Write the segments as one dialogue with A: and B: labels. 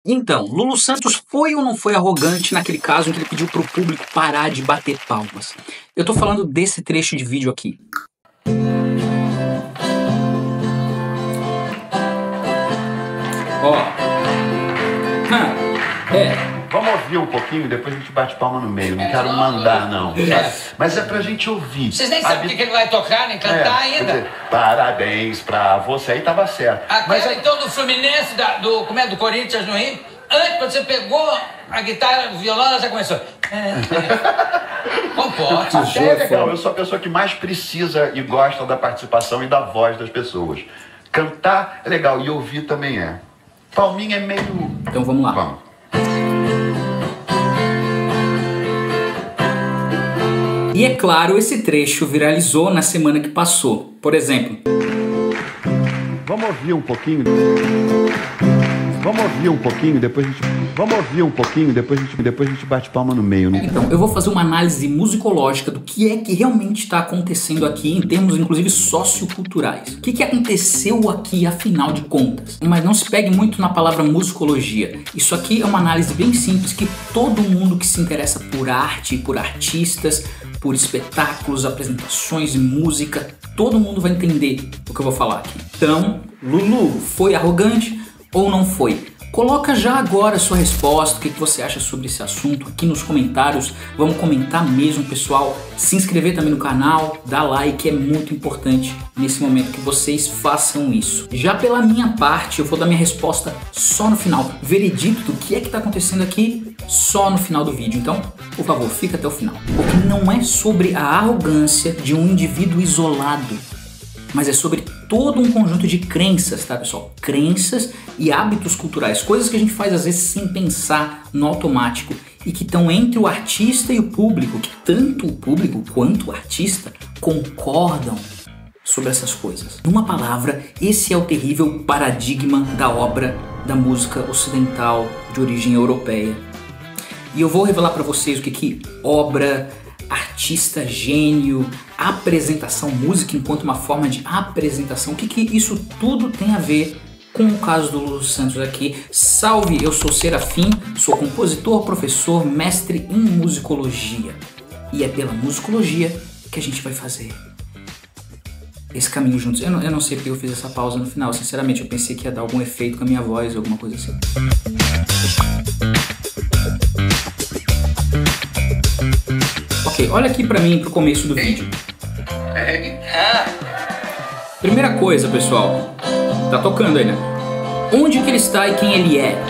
A: Então, Lulu Santos foi ou não foi arrogante naquele caso em que ele pediu pro público parar de bater palmas? Eu tô falando desse trecho de vídeo aqui. Ó.
B: Vamos ouvir um pouquinho, depois a gente bate palma no meio. Não quero mandar, não. Mas é pra gente ouvir.
C: Vocês nem sabem o que ele vai tocar, nem cantar ainda.
B: Dizer, parabéns pra você. Aí tava certo.
C: Aquela então do Fluminense, do Corinthians no Rio, antes quando você pegou a guitarra, o violão, ela já começou. Comporte.
B: É legal, eu sou a pessoa que mais precisa e gosta da participação e da voz das pessoas. Cantar é legal e ouvir também é. Palminha é meio...
A: Então vamos lá.
B: Vamos.
A: E é claro, esse trecho viralizou na semana que passou. Por exemplo...
B: Vamos ouvir um pouquinho. Vamos ouvir um pouquinho, depois a gente... Vamos ouvir um pouquinho, depois a gente bate palma no meio. Né?
A: Então, eu vou fazer uma análise musicológica do que é que realmente está acontecendo aqui, em termos, inclusive, socioculturais. O que aconteceu aqui, afinal de contas? Mas não se pegue muito na palavra musicologia. Isso aqui é uma análise bem simples que todo mundo que se interessa por arte, por artistas, por espetáculos, apresentações e música, todo mundo vai entender o que eu vou falar aqui. Então, Lulu foi arrogante ou não foi? Coloca já agora a sua resposta, o que você acha sobre esse assunto aqui nos comentários. Vamos comentar mesmo, pessoal. Se inscrever também no canal, dar like, é muito importante nesse momento que vocês façam isso. Já pela minha parte, eu vou dar minha resposta só no final. Veredito do que é que está acontecendo aqui só no final do vídeo. Então, por favor, fica até o final. Porque não é sobre a arrogância de um indivíduo isolado, mas é sobre todo um conjunto de crenças, tá, pessoal? Crenças e hábitos culturais, coisas que a gente faz às vezes sem pensar, no automático, e que estão entre o artista e o público, que tanto o público quanto o artista concordam sobre essas coisas. Numa palavra, esse é o terrível paradigma da obra da música ocidental de origem europeia. E eu vou revelar para vocês o que obra, artista, gênio, apresentação, música enquanto uma forma de apresentação, o que isso tudo tem a ver com o caso do Lulu Santos aqui. Salve, eu sou Serafim, sou compositor, professor, mestre em musicologia. E é pela musicologia que a gente vai fazer esse caminho juntos. Eu não sei porque eu fiz essa pausa no final, sinceramente, eu pensei que ia dar algum efeito com a minha voz, alguma coisa assim. Ok, olha aqui pra mim, pro começo do vídeo. Primeira coisa, pessoal, tá tocando aí, né? Onde que ele está e quem ele é?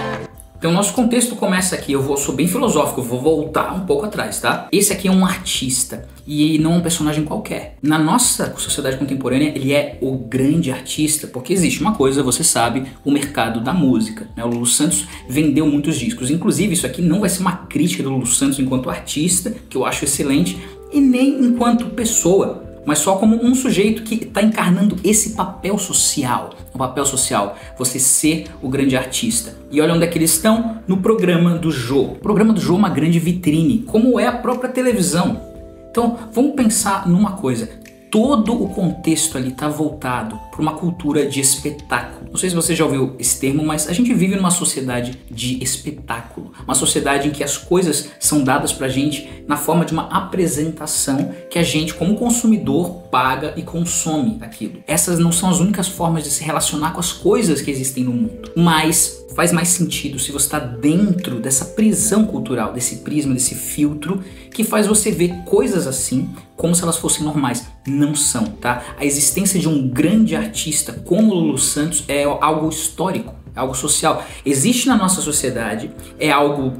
A: Então, nosso contexto começa aqui, sou bem filosófico, vou voltar um pouco atrás, tá? Esse aqui é um artista e não um personagem qualquer. Na nossa sociedade contemporânea, ele é o grande artista, porque existe uma coisa, você sabe, o mercado da música, né? O Lulu Santos vendeu muitos discos, inclusive isso aqui não vai ser uma crítica do Lulu Santos enquanto artista, que eu acho excelente, e nem enquanto pessoa, mas só como um sujeito que está encarnando esse papel social. O papel social, você ser o grande artista. E olha onde é que eles estão, no programa do Jô. O programa do Jô é uma grande vitrine, como é a própria televisão. Então, vamos pensar numa coisa. Todo o contexto ali está voltado para uma cultura de espetáculo. Não sei se você já ouviu esse termo, mas a gente vive numa sociedade de espetáculo. Uma sociedade em que as coisas são dadas pra gente na forma de uma apresentação que a gente, como consumidor, paga e consome aquilo. Essas não são as únicas formas de se relacionar com as coisas que existem no mundo. Mas faz mais sentido se você está dentro dessa prisão cultural, desse prisma, desse filtro, que faz você ver coisas assim como se elas fossem normais. Não são, tá? A existência de um grande artista como Lulu Santos é algo histórico, é algo social. Existe na nossa sociedade, é algo...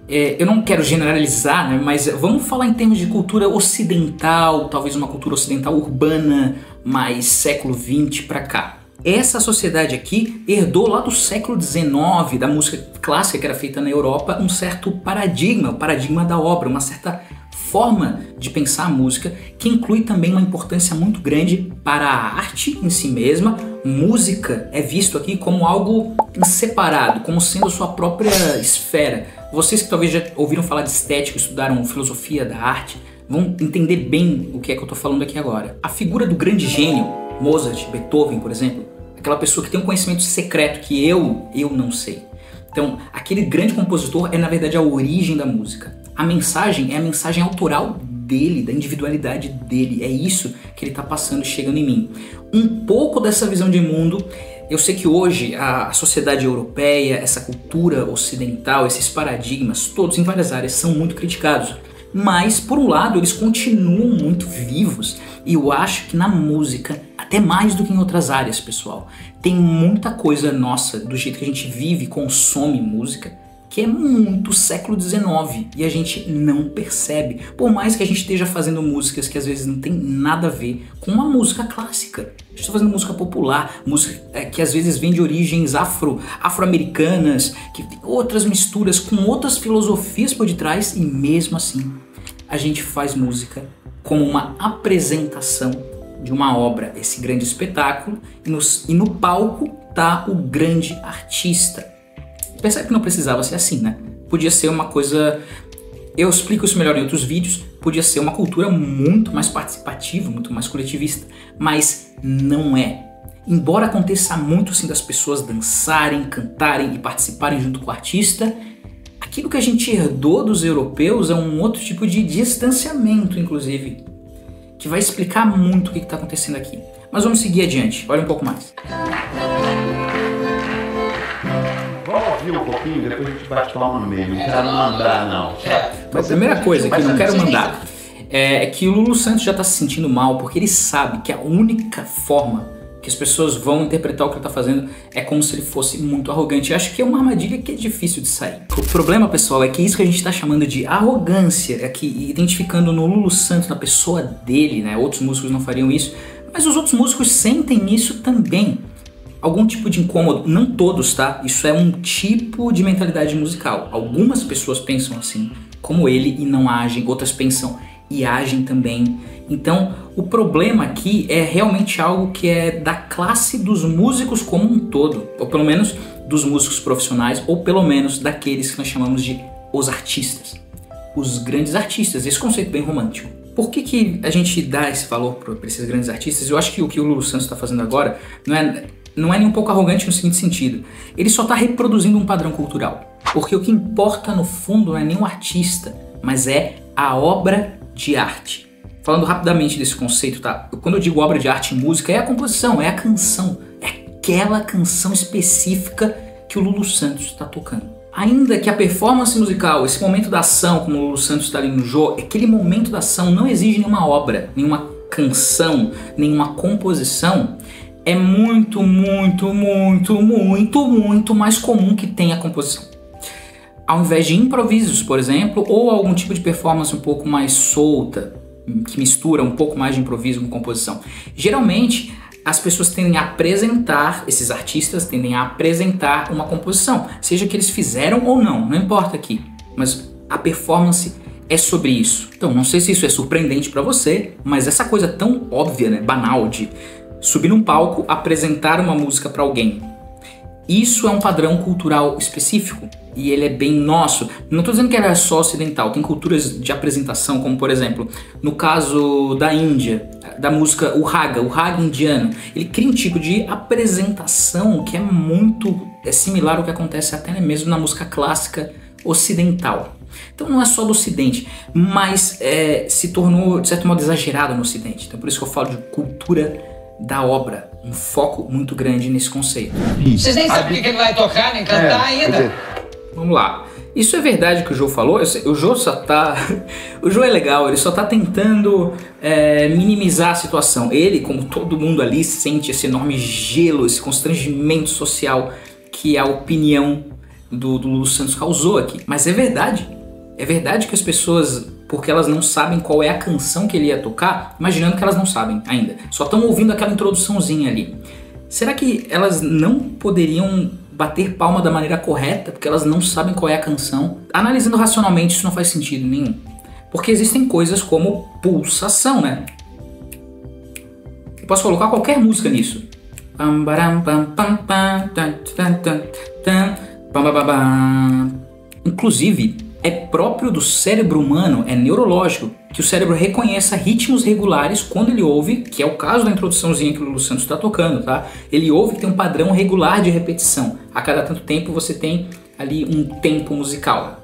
A: eu não quero generalizar, né, mas vamos falar em termos de cultura ocidental, talvez uma cultura ocidental urbana, mais século XX pra cá. Essa sociedade aqui herdou lá do século XIX, da música clássica que era feita na Europa, um certo paradigma, o paradigma da obra, uma certa forma de pensar a música, que inclui também uma importância muito grande para a arte em si mesma. Música é visto aqui como algo separado, como sendo sua própria esfera. Vocês que talvez já ouviram falar de estética, estudaram filosofia da arte, vão entender bem o que é que eu estou falando aqui agora. A figura do grande gênio, Mozart, Beethoven, por exemplo, aquela pessoa que tem um conhecimento secreto que eu não sei. Então, aquele grande compositor é, na verdade, a origem da música. A mensagem é a mensagem autoral dele, da individualidade dele. É isso que ele está passando e chegando em mim. Um pouco dessa visão de mundo, eu sei que hoje a sociedade europeia, essa cultura ocidental, esses paradigmas, todos em várias áreas, são muito criticados. Mas, por um lado, eles continuam muito vivos. E eu acho que na música, até mais do que em outras áreas, pessoal, tem muita coisa nossa, do jeito que a gente vive e consome música, que é muito século XIX e a gente não percebe. Por mais que a gente esteja fazendo músicas que às vezes não tem nada a ver com uma música clássica. A gente está fazendo música popular, música que às vezes vem de origens afro-americanas, que tem outras misturas com outras filosofias por detrás, e mesmo assim a gente faz música como uma apresentação de uma obra, esse grande espetáculo, e no palco tá o grande artista. Percebe que não precisava ser assim, né? Podia ser uma coisa... Eu explico isso melhor em outros vídeos. Podia ser uma cultura muito mais participativa, muito mais coletivista. Mas não é. Embora aconteça muito assim das pessoas dançarem, cantarem e participarem junto com o artista, aquilo que a gente herdou dos europeus é um outro tipo de distanciamento, inclusive, que vai explicar muito o que está acontecendo aqui. Mas vamos seguir adiante. Olha um pouco mais.
B: Vamos ouvir um pouquinho, depois a gente bate palma no meio. Não quero mandar, não.
A: A primeira coisa que eu não quero mandar é que o Lulu Santos já está se sentindo mal, porque ele sabe que a única forma que as pessoas vão interpretar o que ele está fazendo é como se ele fosse muito arrogante. Eu acho que é uma armadilha que é difícil de sair. O problema, pessoal, é que isso que a gente está chamando de arrogância, é que identificando no Lulu Santos, na pessoa dele, né? Outros músicos não fariam isso, mas os outros músicos sentem isso também. Algum tipo de incômodo, não todos, tá? Isso é um tipo de mentalidade musical. Algumas pessoas pensam assim, como ele, e não agem. Outras pensam e agem também. Então, o problema aqui é realmente algo que é da classe dos músicos como um todo. Ou pelo menos dos músicos profissionais, ou pelo menos daqueles que nós chamamos de os artistas. Os grandes artistas, esse conceito bem romântico. Por que a gente dá esse valor para esses grandes artistas? Eu acho que o que o Lulu Santos está fazendo agora não é nem um pouco arrogante no seguinte sentido. Ele só está reproduzindo um padrão cultural. Porque o que importa no fundo não é nem o artista, mas é a obra de arte. Falando rapidamente desse conceito, tá? Quando eu digo obra de arte e música, é a composição, é a canção. É aquela canção específica que o Lulu Santos está tocando. Ainda que a performance musical, esse momento da ação, como o Lulu Santos está ali no Jô, aquele momento da ação não exige nenhuma obra, nenhuma canção, nenhuma composição. É muito mais comum que tenha composição. Ao invés de improvisos, por exemplo, ou algum tipo de performance um pouco mais solta, que mistura um pouco mais de improviso com composição. Geralmente, as pessoas tendem a apresentar, esses artistas tendem a apresentar uma composição, seja que eles fizeram ou não importa aqui, mas a performance é sobre isso. Então, não sei se isso é surpreendente para você, mas essa coisa tão óbvia, né, banal de subir num palco, apresentar uma música para alguém. Isso é um padrão cultural específico e ele é bem nosso. Não estou dizendo que era só ocidental, tem culturas de apresentação, como por exemplo, no caso da Índia, da música o raga indiano. Ele cria um tipo de apresentação que é similar ao que acontece até mesmo na música clássica ocidental. Então não é só do Ocidente, mas se tornou de certo modo exagerado no Ocidente. Então por isso que eu falo de cultura da obra, um foco muito grande nesse conceito.
C: Vocês nem sabem o que ele vai tocar, nem cantar ainda.
A: Vamos lá. Isso é verdade que o Jô falou? O Jô o Jô é legal, ele só tá tentando minimizar a situação. Ele, como todo mundo ali, sente esse enorme gelo, esse constrangimento social que a opinião do Lulu Santos causou aqui. Mas é verdade. É verdade que as pessoas, porque elas não sabem qual é a canção que ele ia tocar, imaginando que elas não sabem ainda, só estão ouvindo aquela introduçãozinha ali. Será que elas não poderiam bater palma da maneira correta, porque elas não sabem qual é a canção? Analisando racionalmente, isso não faz sentido nenhum. Porque existem coisas como pulsação, né? Eu posso colocar qualquer música nisso. Inclusive, é próprio do cérebro humano, é neurológico, que o cérebro reconheça ritmos regulares quando ele ouve, que é o caso da introduçãozinha que o Lulu Santos está tocando, tá? Ele ouve que tem um padrão regular de repetição. A cada tanto tempo você tem ali um tempo musical.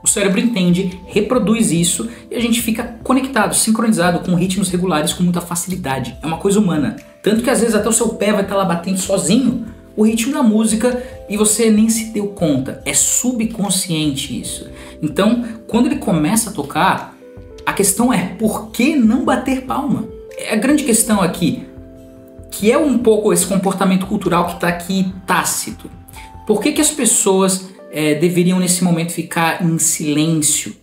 A: O cérebro entende, reproduz isso e a gente fica conectado, sincronizado com ritmos regulares com muita facilidade. É uma coisa humana. Tanto que às vezes até o seu pé vai estar lá batendo sozinho o ritmo da música e você nem se deu conta. É subconsciente isso. Então, quando ele começa a tocar, a questão é por que não bater palma? É a grande questão aqui, que é um pouco esse comportamento cultural que está aqui tácito. Por que as pessoas deveriam nesse momento ficar em silêncio?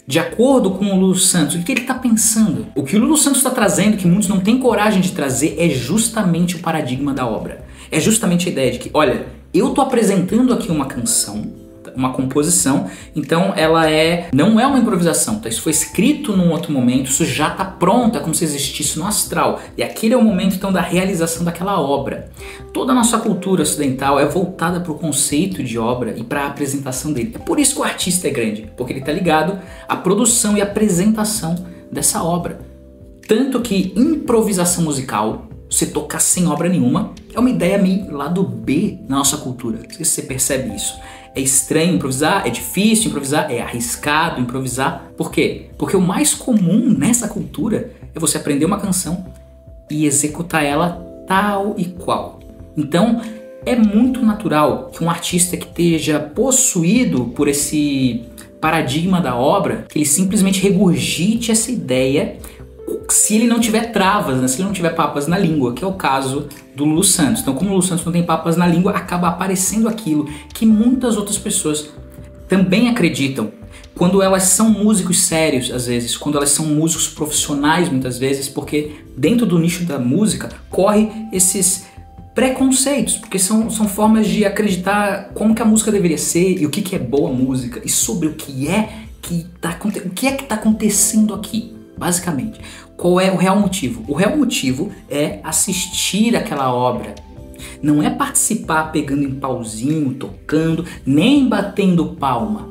A: De acordo com o Lulu Santos, o que ele está pensando? O que o Lulu Santos está trazendo, que muitos não têm coragem de trazer, é justamente o paradigma da obra. É justamente a ideia de que, olha, eu estou apresentando aqui uma canção, uma composição, então ela não é uma improvisação, tá? Isso foi escrito num outro momento, isso já está pronto, é como se existisse no astral. E aquele é o momento então da realização daquela obra. Toda a nossa cultura ocidental é voltada para o conceito de obra e para a apresentação dele. É por isso que o artista é grande, porque ele está ligado à produção e apresentação dessa obra. Tanto que improvisação musical, você tocar sem obra nenhuma, é uma ideia meio lado B na nossa cultura. Não sei se você percebe isso. É estranho improvisar, é difícil improvisar, é arriscado improvisar. Por quê? Porque o mais comum nessa cultura é você aprender uma canção e executar ela tal e qual. Então, é muito natural que um artista que esteja possuído por esse paradigma da obra, que ele simplesmente regurgite essa ideia se ele não tiver travas, né? Se ele não tiver papas na língua, que é o caso do Lulu Santos. Então, como o Lulu Santos não tem papas na língua, acaba aparecendo aquilo que muitas outras pessoas também acreditam. Quando elas são músicos sérios, às vezes, quando elas são músicos profissionais, muitas vezes, porque dentro do nicho da música corre esses preconceitos, porque são formas de acreditar como que a música deveria ser e o que é boa música e sobre o que está acontecendo aqui, basicamente. Qual é o real motivo? O real motivo é assistir aquela obra. Não é participar pegando em pauzinho, tocando, nem batendo palma.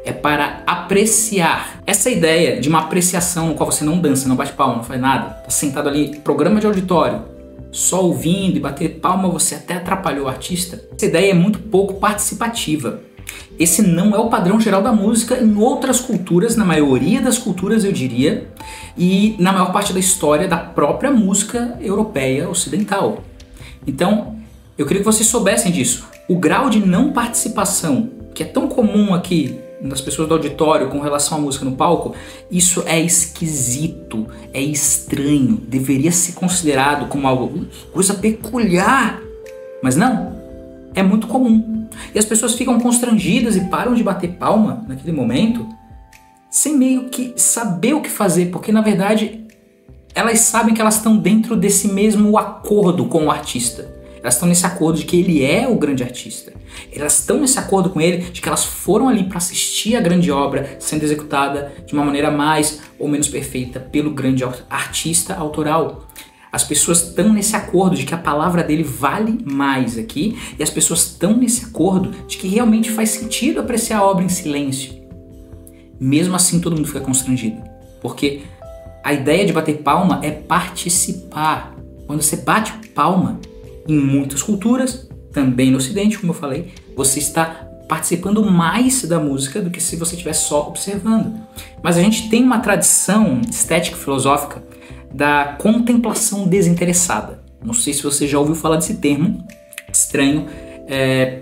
A: É para apreciar. Essa ideia de uma apreciação no qual você não dança, não bate palma, não faz nada, tá sentado ali, programa de auditório, só ouvindo e bater palma, você até atrapalhou o artista. Essa ideia é muito pouco participativa. Esse não é o padrão geral da música em outras culturas, na maioria das culturas eu diria, e na maior parte da história da própria música europeia ocidental. Então, eu queria que vocês soubessem disso. O grau de não participação, que é tão comum aqui das pessoas do auditório com relação à música no palco, isso é esquisito, é estranho, deveria ser considerado como algo, coisa peculiar, mas não, é muito comum. E as pessoas ficam constrangidas e param de bater palma naquele momento, sem meio que saber o que fazer, porque na verdade elas sabem que elas estão dentro desse mesmo acordo com o artista. Elas estão nesse acordo de que ele é o grande artista. Elas estão nesse acordo com ele de que elas foram ali para assistir a grande obra sendo executada de uma maneira mais ou menos perfeita pelo grande artista autoral. As pessoas estão nesse acordo de que a palavra dele vale mais aqui, e as pessoas estão nesse acordo de que realmente faz sentido apreciar a obra em silêncio. Mesmo assim, todo mundo fica constrangido, porque a ideia de bater palma é participar. Quando você bate palma, em muitas culturas, também no Ocidente, como eu falei, você está participando mais da música do que se você estivesse só observando. Mas a gente tem uma tradição estética filosófica da contemplação desinteressada. Não sei se você já ouviu falar desse termo estranho.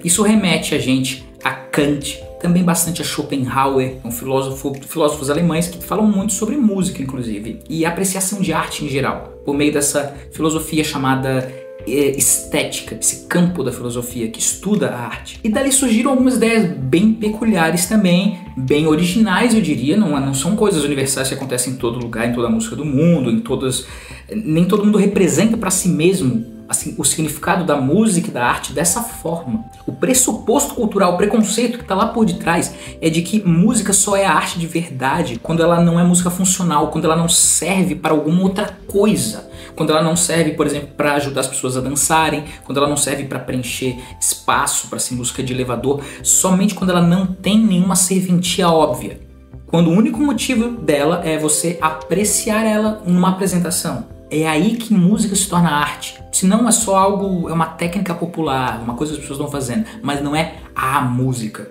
A: Isso remete a gente a Kant, também bastante a Schopenhauer, filósofos alemães que falam muito sobre música, inclusive, e apreciação de arte em geral, por meio dessa filosofia chamada estética, esse campo da filosofia que estuda a arte. E dali surgiram algumas ideias bem peculiares também, bem originais, eu diria. Não são coisas universais que acontecem em todo lugar, em toda a música do mundo, nem todo mundo representa para si mesmo assim, o significado da música e da arte dessa forma. O pressuposto cultural, o preconceito que está lá por detrás é de que música só é arte de verdade quando ela não é música funcional, quando ela não serve para alguma outra coisa. Quando ela não serve, por exemplo, para ajudar as pessoas a dançarem, quando ela não serve para preencher espaço, para ser música de elevador, somente quando ela não tem nenhuma serventia óbvia. Quando o único motivo dela é você apreciar ela numa apresentação. É aí que música se torna arte. Senão é só algo, é uma técnica popular, uma coisa que as pessoas estão fazendo, mas não é a música.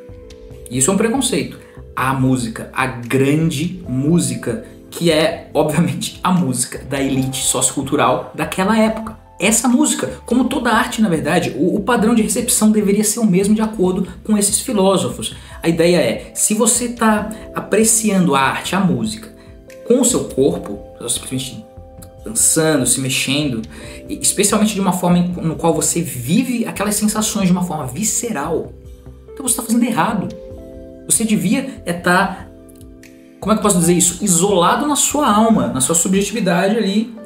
A: Isso é um preconceito. A música, a grande música, que é, obviamente, a música da elite sociocultural daquela época. Essa música, como toda arte, na verdade, o padrão de recepção deveria ser o mesmo de acordo com esses filósofos. A ideia é, se você está apreciando a arte, a música, com o seu corpo, simplesmente dançando, se mexendo, especialmente de uma forma no qual você vive aquelas sensações de uma forma visceral, então você está fazendo errado. Você devia estar, como é que eu posso dizer isso? Isolado na sua alma, na sua subjetividade ali,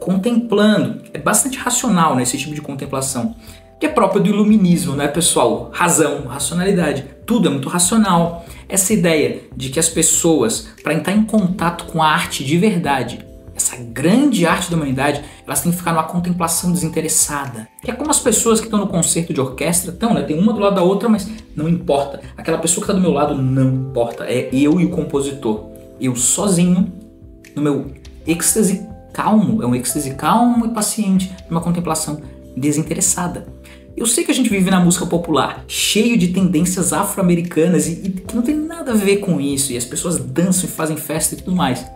A: contemplando. É bastante racional, né, esse tipo de contemplação, que é próprio do iluminismo, né, pessoal? Razão, racionalidade, tudo é muito racional. Essa ideia de que as pessoas, para entrar em contato com a arte de verdade, essa grande arte da humanidade, elas têm que ficar numa contemplação desinteressada. Que é como as pessoas que estão no concerto de orquestra estão, né? Tem uma do lado da outra, mas não importa. Aquela pessoa que está do meu lado não importa. É eu e o compositor. Eu sozinho, no meu êxtase calmo. É um êxtase calmo e paciente, numa contemplação desinteressada. Eu sei que a gente vive na música popular, cheio de tendências afro-americanas e que não tem nada a ver com isso. E as pessoas dançam e fazem festa e tudo mais.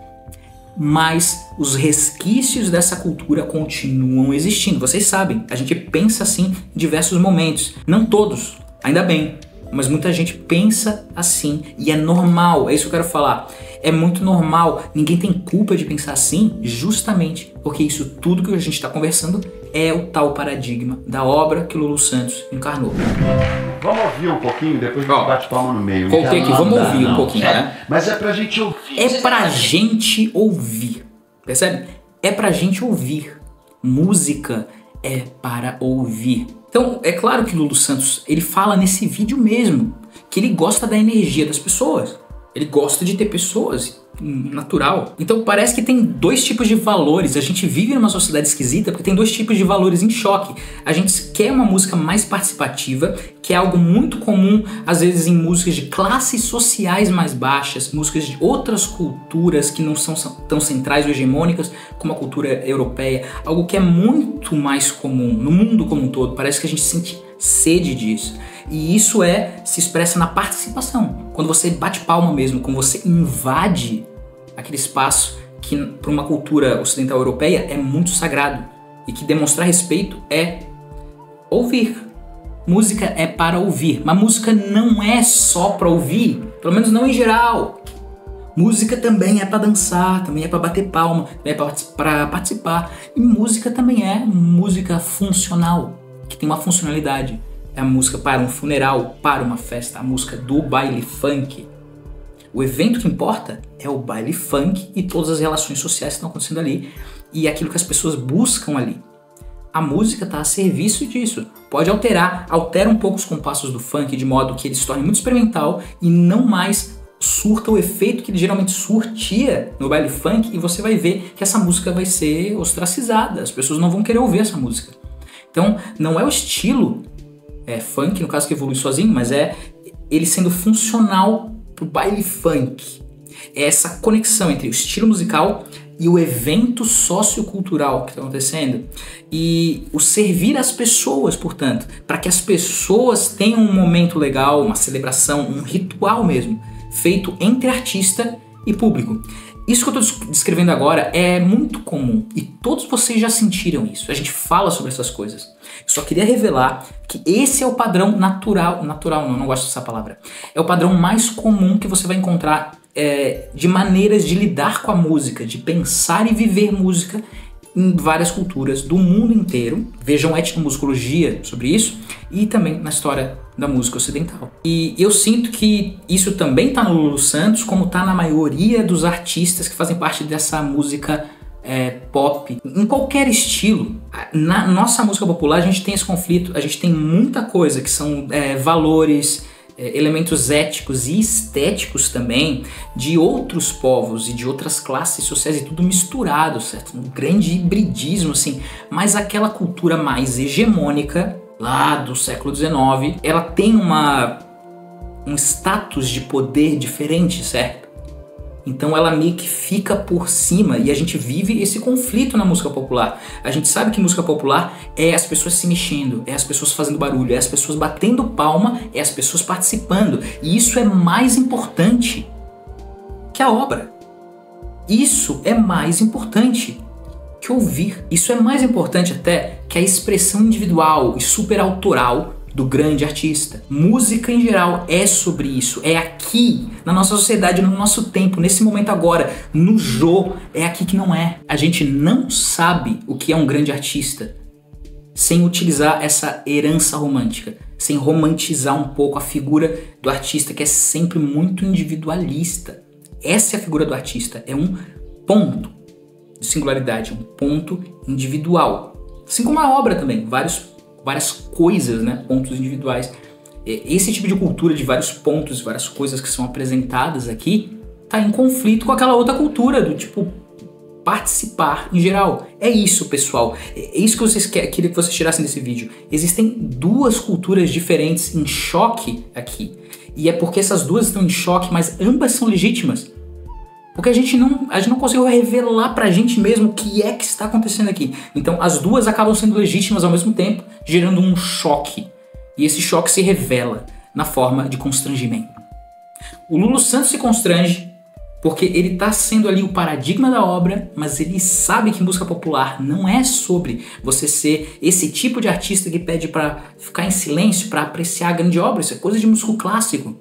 A: Mas os resquícios dessa cultura continuam existindo. Vocês sabem, a gente pensa assim em diversos momentos. Não todos, ainda bem, mas muita gente pensa assim e é normal, é isso que eu quero falar. É muito normal, ninguém tem culpa de pensar assim, justamente porque isso tudo que a gente está conversando é o tal paradigma da obra que Lulu Santos encarnou.
B: Vamos ouvir um pouquinho, depois a gente bate palma no meio.
A: Voltei aqui, vamos ouvir um pouquinho, né?
B: Mas é pra gente ouvir.
A: É pra gente ouvir, percebe? É pra gente ouvir. Música é para ouvir. Então, é claro que Lulu Santos, ele fala nesse vídeo mesmo, que ele gosta da energia das pessoas. Ele gosta de ter pessoas, natural. Então parece que tem dois tipos de valores. A gente vive numa sociedade esquisita porque tem dois tipos de valores em choque. A gente quer uma música mais participativa, que é algo muito comum às vezes em músicas de classes sociais mais baixas, músicas de outras culturas que não são tão centrais ou hegemônicas como a cultura europeia. Algo que é muito mais comum no mundo como um todo. Parece que a gente sente sede disso. E isso se expressa na participação. Quando você bate palma mesmo, quando você invade aquele espaço que para uma cultura ocidental europeia é muito sagrado e que demonstrar respeito é ouvir. Música é para ouvir, mas música não é só para ouvir, pelo menos não em geral. Música também é para dançar, também é para bater palma, também é para participar. E música também é música funcional, que tem uma funcionalidade. É a música para um funeral, para uma festa, a música do baile funk. O evento que importa é o baile funk e todas as relações sociais que estão acontecendo ali e aquilo que as pessoas buscam ali. A música está a serviço disso. Pode altera um pouco os compassos do funk de modo que ele se torne muito experimental e não mais surta o efeito que ele geralmente surtia no baile funk, e você vai ver que essa música vai ser ostracizada. As pessoas não vão querer ouvir essa música. Então não é o estilo funk, no caso, que evolui sozinho, mas é ele sendo funcional pro baile funk. É essa conexão entre o estilo musical e o evento sociocultural que está acontecendo. E o servir às pessoas, portanto, para que as pessoas tenham um momento legal, uma celebração, um ritual mesmo, feito entre artista e público. Isso que eu estou descrevendo agora é muito comum e todos vocês já sentiram isso. A gente fala sobre essas coisas. Eu só queria revelar que esse é o padrão natural não gosto dessa palavra. É o padrão mais comum que você vai encontrar de maneiras de lidar com a música, de pensar e viver música em várias culturas do mundo inteiro. Vejam etnomusicologia sobre isso e também na história da música ocidental. E eu sinto que isso também está no Lulu Santos, como está na maioria dos artistas que fazem parte dessa música pop, em qualquer estilo. Na nossa música popular a gente tem esse conflito, a gente tem muita coisa que são valores, elementos éticos e estéticos também de outros povos e de outras classes sociais e tudo misturado, certo? Um grande hibridismo, assim. Mas aquela cultura mais hegemônica lá do século XIX, ela tem um status de poder diferente, certo? Então ela meio que fica por cima e a gente vive esse conflito na música popular. A gente sabe que música popular é as pessoas se mexendo, é as pessoas fazendo barulho, é as pessoas batendo palma, é as pessoas participando. E isso é mais importante que a obra. Isso é mais importante que ouvir. Isso é mais importante até que a expressão individual e superautoral do grande artista. Música em geral é sobre isso, é aqui, na nossa sociedade, no nosso tempo, nesse momento agora, no Jô, é aqui que não é. A gente não sabe o que é um grande artista sem utilizar essa herança romântica, sem romantizar um pouco a figura do artista, que é sempre muito individualista. Essa é a figura do artista, é um ponto de singularidade, um ponto individual. Assim como a obra também, várias coisas, né? Pontos individuais. Esse tipo de cultura de vários pontos, várias coisas que são apresentadas aqui, tá em conflito com aquela outra cultura do tipo participar em geral. É isso, pessoal. É isso que queria que vocês tirassem desse vídeo. Existem duas culturas diferentes em choque aqui. E é porque essas duas estão em choque, mas ambas são legítimas. Porque a gente não conseguiu revelar pra gente mesmo o que é que está acontecendo aqui. Então as duas acabam sendo legítimas ao mesmo tempo, gerando um choque. E esse choque se revela na forma de constrangimento. O Lulu Santos se constrange porque ele está sendo ali o paradigma da obra, mas ele sabe que música popular não é sobre você ser esse tipo de artista que pede para ficar em silêncio, para apreciar a grande obra. Isso é coisa de músico clássico.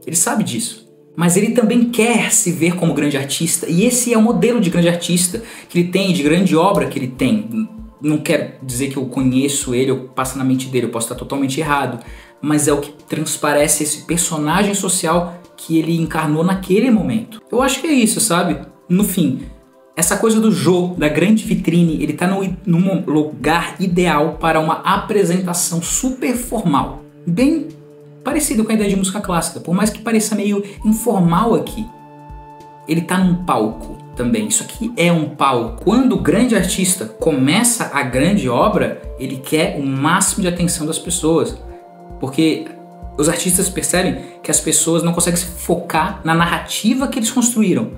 A: Ele sabe disso. Mas ele também quer se ver como grande artista, e esse é o modelo de grande artista que ele tem, de grande obra que ele tem. Não quero dizer que eu conheço ele ou passa na mente dele, eu posso estar totalmente errado, mas é o que transparece esse personagem social que ele encarnou naquele momento. Eu acho que é isso, sabe? No fim, essa coisa do Jô, da grande vitrine, ele tá num lugar ideal para uma apresentação super formal, bem parecido com a ideia de música clássica, por mais que pareça meio informal aqui. Ele tá num palco também, isso aqui é um palco. Quando o grande artista começa a grande obra, ele quer o máximo de atenção das pessoas, porque os artistas percebem que as pessoas não conseguem se focar na narrativa que eles construíram.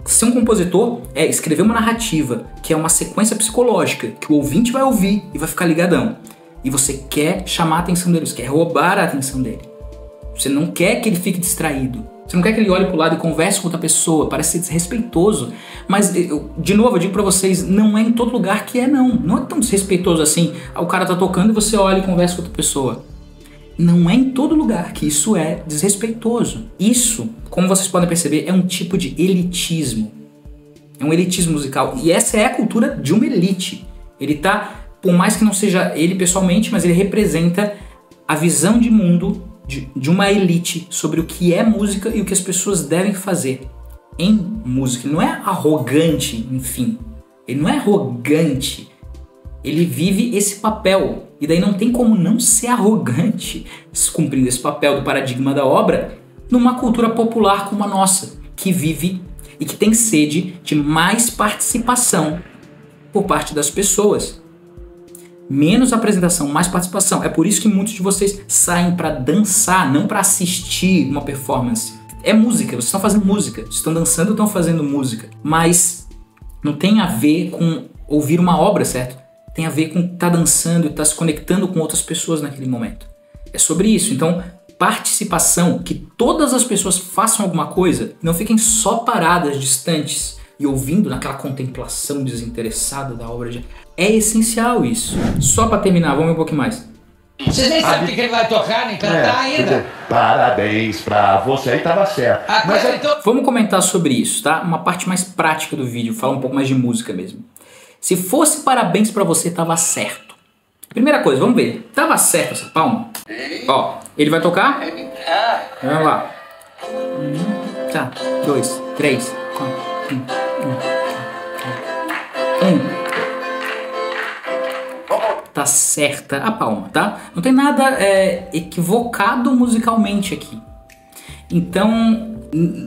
A: Ser um compositor é escrever uma narrativa, que é uma sequência psicológica, que o ouvinte vai ouvir e vai ficar ligadão. E você quer chamar a atenção dele, você quer roubar a atenção dele. Você não quer que ele fique distraído. Você não quer que ele olhe pro lado e converse com outra pessoa, parece ser desrespeitoso. Mas, de novo, eu digo pra vocês, não é em todo lugar que é não. Não é tão desrespeitoso assim. O cara tá tocando e você olha e conversa com outra pessoa. Não é em todo lugar que isso é desrespeitoso. Isso, como vocês podem perceber, é um tipo de elitismo. É um elitismo musical. E essa é a cultura de uma elite. Ele tá, por mais que não seja ele pessoalmente, mas ele representa a visão de mundo de uma elite sobre o que é música e o que as pessoas devem fazer em música. Ele não é arrogante, enfim. Ele não é arrogante. Ele vive esse papel. E daí não tem como não ser arrogante cumprindo esse papel do paradigma da obra numa cultura popular como a nossa, que vive e que tem sede de mais participação por parte das pessoas. Menos apresentação, mais participação. É por isso que muitos de vocês saem para dançar, não para assistir uma performance. É música, vocês estão fazendo música. Vocês estão dançando, estão fazendo música. Mas não tem a ver com ouvir uma obra, certo? Tem a ver com estar dançando e estar se conectando com outras pessoas naquele momento. É sobre isso. Então, participação, que todas as pessoas façam alguma coisa, não fiquem só paradas, distantes e ouvindo naquela contemplação desinteressada da obra. É essencial isso. Só pra terminar, vamos ver um pouquinho mais.
C: Vocês nem sabem o que ele vai tocar, nem cantar ainda.
B: Parabéns pra você, aí tava certo.
A: Vamos comentar sobre isso, tá? Uma parte mais prática do vídeo, falar um pouco mais de música mesmo. Se fosse parabéns pra você, tava certo. Primeira coisa, vamos ver. Tava certo essa palma? Ó, ele vai tocar? Vamos lá. Tá, 2, 3, 4, 1. Tá certa a palma, tá? Não tem nada equivocado musicalmente aqui. Então,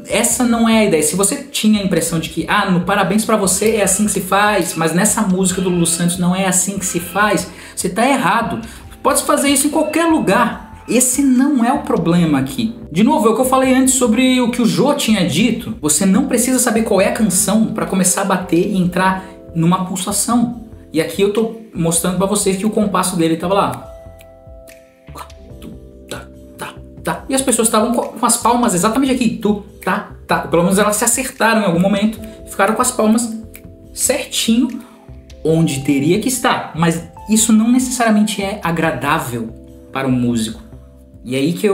A: essa não é a ideia. Se você tinha a impressão de que, no Parabéns Pra Você é assim que se faz, mas nessa música do Lulu Santos não é assim que se faz, você tá errado. Pode fazer isso em qualquer lugar. esse não é o problema aqui. De novo, é o que eu falei antes sobre o que o Jô tinha dito. Você não precisa saber qual é a canção para começar a bater e entrar numa pulsação. E aqui eu tô mostrando para vocês que o compasso dele tava lá. Tá. E as pessoas estavam com as palmas exatamente aqui. Tu, tá. Pelo menos elas se acertaram em algum momento. Ficaram com as palmas certinho onde teria que estar. Mas isso não necessariamente é agradável para um músico. E aí que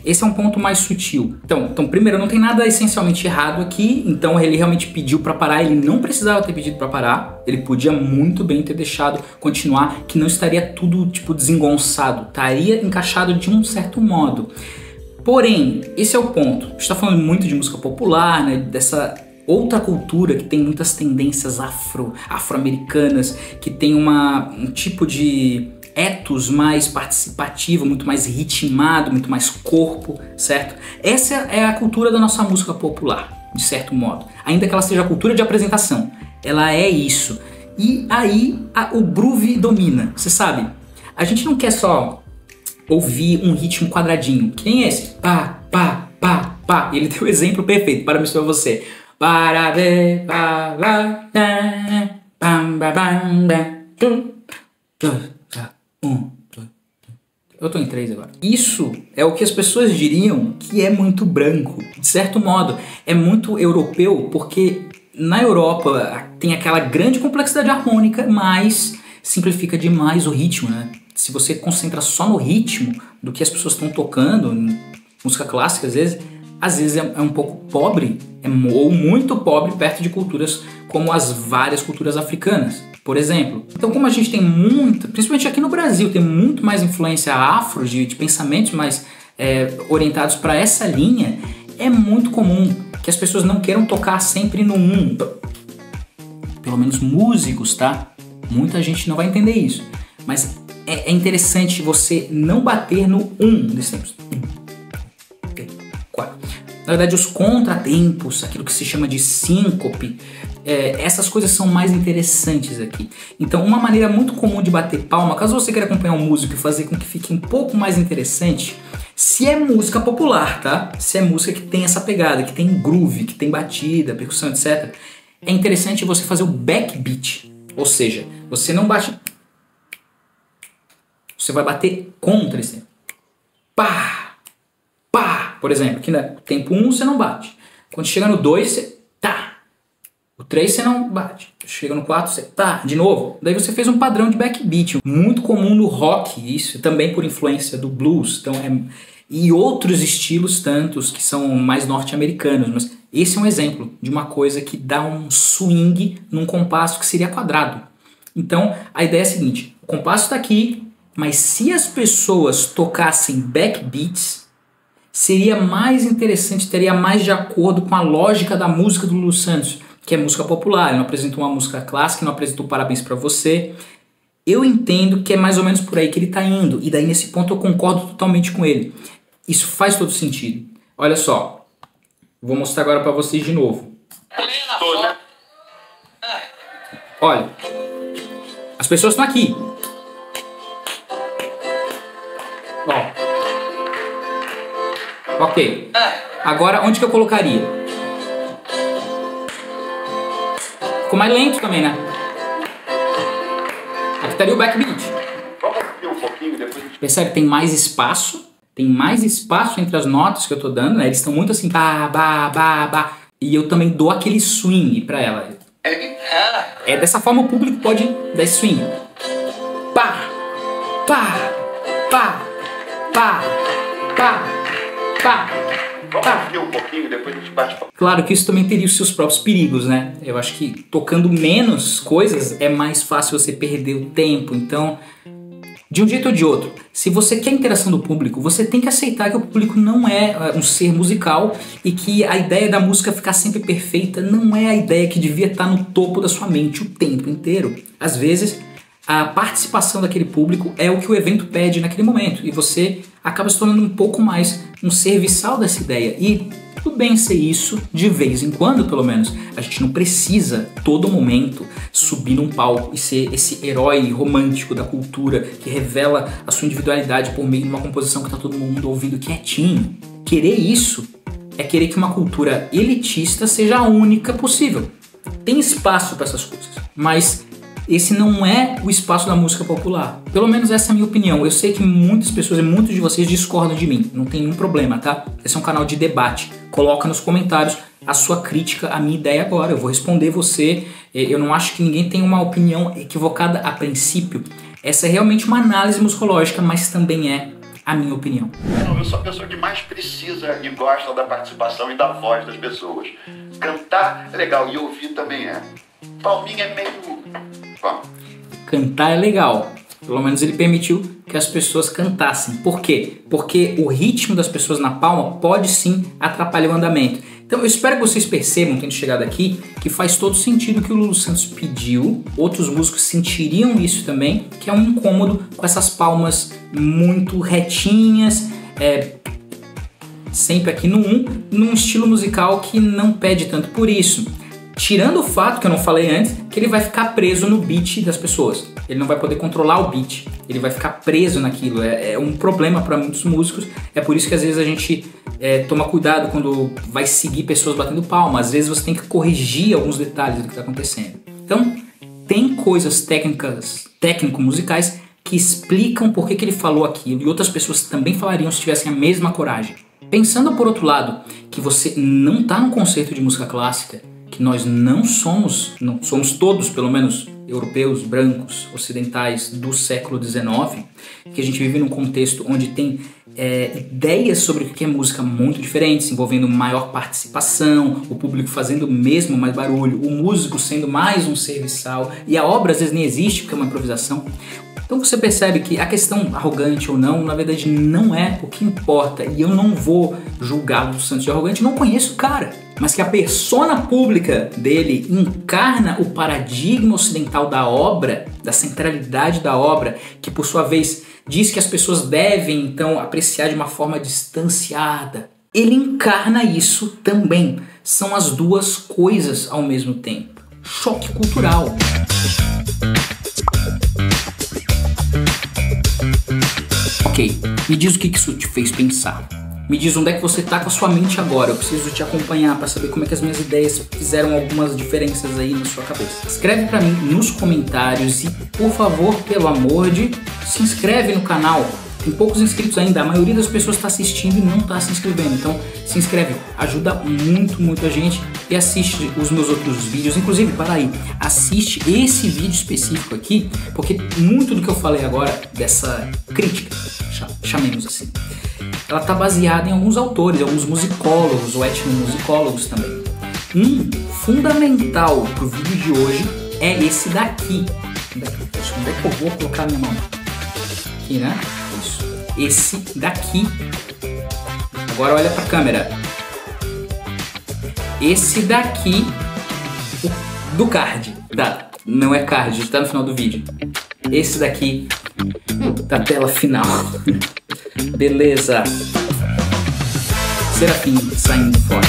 A: esse é um ponto mais sutil. Então, primeiro, não tem nada essencialmente errado aqui. Então ele realmente pediu para parar. Ele não precisava ter pedido para parar. Ele podia muito bem ter deixado continuar, que não estaria tudo tipo desengonçado. Estaria encaixado de um certo modo. Porém, esse é o ponto. A gente está falando muito de música popular, né? Dessa outra cultura que tem muitas tendências afro-americanas, que tem um tipo de ethos mais participativo, muito mais ritmado, muito mais corpo, certo? Essa é a cultura da nossa música popular, de certo modo. Ainda que ela seja a cultura de apresentação, ela é isso. E aí o groove domina, você sabe? A gente não quer só ouvir um ritmo quadradinho, que nem esse. Pá, pá, pá, pá. Ele deu o exemplo perfeito para mostrar você. Para ver, pá, pá, pam, pam, pam, eu tô em 3 agora. Isso é o que as pessoas diriam que é muito branco. De certo modo, é muito europeu, porque na Europa tem aquela grande complexidade harmônica, mas simplifica demais o ritmo, né? Se você concentra só no ritmo do que as pessoas estão tocando, música clássica às vezes é um pouco pobre, ou muito pobre perto de culturas como as várias culturas africanas, por exemplo. Então, como a gente tem muita, principalmente aqui no Brasil, tem muito mais influência afro, de pensamentos mais orientados para essa linha, é muito comum que as pessoas não queiram tocar sempre no 1. Pelo menos músicos, tá? Muita gente não vai entender isso. Mas é interessante você não bater no 1 desse tempo. 4. Na verdade, os contratempos, aquilo que se chama de síncope, essas coisas são mais interessantes aqui. Então, uma maneira muito comum de bater palma, caso você queira acompanhar um músico e fazer com que fique um pouco mais interessante, se é música popular, tá? Se é música que tem essa pegada, que tem groove, que tem batida, percussão, etc. É interessante você fazer o backbeat. Ou seja, você não bate... Você vai bater contra esse tempo. Pá! Pá! Por exemplo, aqui no tempo 1 você não bate. Quando chega no 2, você... Tá! O 3 você não bate. Chega no 4, você... Tá! De novo. Daí você fez um padrão de backbeat. Muito comum no rock, isso também por influência do blues. Então e outros estilos tantos que são mais norte-americanos. Mas esse é um exemplo de uma coisa que dá um swing num compasso que seria quadrado. Então, a ideia é a seguinte. O compasso está aqui, mas se as pessoas tocassem backbeats, seria mais interessante, teria mais de acordo com a lógica da música do Lulu Santos, que é música popular. Ele não apresentou uma música clássica, não apresentou Parabéns Pra Você. Eu entendo que é mais ou menos por aí que ele está indo, e daí nesse ponto eu concordo totalmente com ele. Isso faz todo sentido. Olha só, vou mostrar agora para vocês de novo. Olha, as pessoas estão aqui. Ó. Ok. Agora, onde que eu colocaria? Ficou mais lento também, né? Aqui estaria o backbeat.
B: Vamos ver um pouquinho, depois a gente...
A: Percebe? Tem mais espaço. Tem mais espaço entre as notas que eu tô dando, né? Eles estão muito assim, bah, bah, bah, bah. E eu também dou aquele swing pra ela. Dessa forma o público pode dar esse swing. Pá, pá, pá, pá, pá, pá.
B: Vamos ver um pouquinho, depois a gente bate.
A: Claro que isso também teria os seus próprios perigos, né? Eu acho que tocando menos coisas é mais fácil você perder o tempo. Então, de um jeito ou de outro, se você quer a interação do público, você tem que aceitar que o público não é um ser musical e que a ideia da música ficar sempre perfeita não é a ideia que devia estar no topo da sua mente o tempo inteiro. Às vezes, a participação daquele público é o que o evento pede naquele momento e você acaba se tornando um pouco mais um serviçal dessa ideia. E tudo bem ser isso de vez em quando, pelo menos. A gente não precisa, todo momento, subir num palco e ser esse herói romântico da cultura que revela a sua individualidade por meio de uma composição que tá todo mundo ouvindo quietinho. Querer isso é querer que uma cultura elitista seja a única possível. Tem espaço para essas coisas, mas esse não é o espaço da música popular. Pelo menos essa é a minha opinião. Eu sei que muitas pessoas e muitos de vocês discordam de mim. Não tem nenhum problema, tá? Esse é um canal de debate. Coloca nos comentários a sua crítica à minha ideia agora. Eu vou responder você. Eu não acho que ninguém tem uma opinião equivocada a princípio. Essa é realmente uma análise musicológica, mas também é a minha opinião.
D: Eu sou a pessoa que mais precisa e gosta da participação e da voz das pessoas. Cantar é legal e ouvir também é. Palminha é meio... Bom.
A: Cantar é legal. Pelo menos ele permitiu que as pessoas cantassem. Por quê? Porque o ritmo das pessoas na palma pode sim atrapalhar o andamento. Então eu espero que vocês percebam, tendo chegado aqui, que faz todo sentido o que o Lulu Santos pediu. Outros músicos sentiriam isso também, que é um incômodo com essas palmas muito retinhas, sempre aqui no 1, num estilo musical que não pede tanto por isso. Tirando o fato, que eu não falei antes, que ele vai ficar preso no beat das pessoas. Ele não vai poder controlar o beat. Ele vai ficar preso naquilo. É um problema para muitos músicos. É por isso que às vezes a gente toma cuidado quando vai seguir pessoas batendo palma. Às vezes você tem que corrigir alguns detalhes do que está acontecendo. Então, tem coisas técnico-musicais que explicam por que ele falou aquilo. E outras pessoas também falariam se tivessem a mesma coragem. Pensando por outro lado, que você não está num concerto de música clássica, que nós não somos todos, pelo menos, europeus, brancos, ocidentais do século XIX, que a gente vive num contexto onde tem ideias sobre o que é música muito diferentes, envolvendo maior participação, o público fazendo mesmo mais barulho, o músico sendo mais um serviçal, e a obra às vezes nem existe porque é uma improvisação. Então você percebe que a questão arrogante ou não, na verdade não é o que importa, e eu não vou julgar o Santos de arrogante, não conheço o cara, mas que a persona pública dele encarna o paradigma ocidental da obra, da centralidade da obra, que por sua vez diz que as pessoas devem então apreciar de uma forma distanciada. Ele encarna isso também, são as duas coisas ao mesmo tempo. Choque cultural. Ok, me diz o que isso te fez pensar. Me diz onde é que você tá com a sua mente agora. Eu preciso te acompanhar para saber como é que as minhas ideias fizeram algumas diferenças aí na sua cabeça. Escreve para mim nos comentários e, por favor, pelo amor de, se inscreve no canal. Tem poucos inscritos ainda, a maioria das pessoas está assistindo e não está se inscrevendo. Então se inscreve, ajuda muito a gente, e assiste os meus outros vídeos. Inclusive, para aí, assiste esse vídeo específico aqui, porque muito do que eu falei agora, dessa crítica, chamemos assim, ela está baseada em alguns autores, alguns musicólogos ou etnomusicólogos também. Um fundamental para o vídeo de hoje é esse daqui. Onde é que eu vou colocar a minha mão? Aqui, né? Isso. Esse daqui. Agora olha para a câmera. Esse daqui do card. Não é card, está no final do vídeo. Esse daqui da tela final. Beleza. Serafim saindo fora.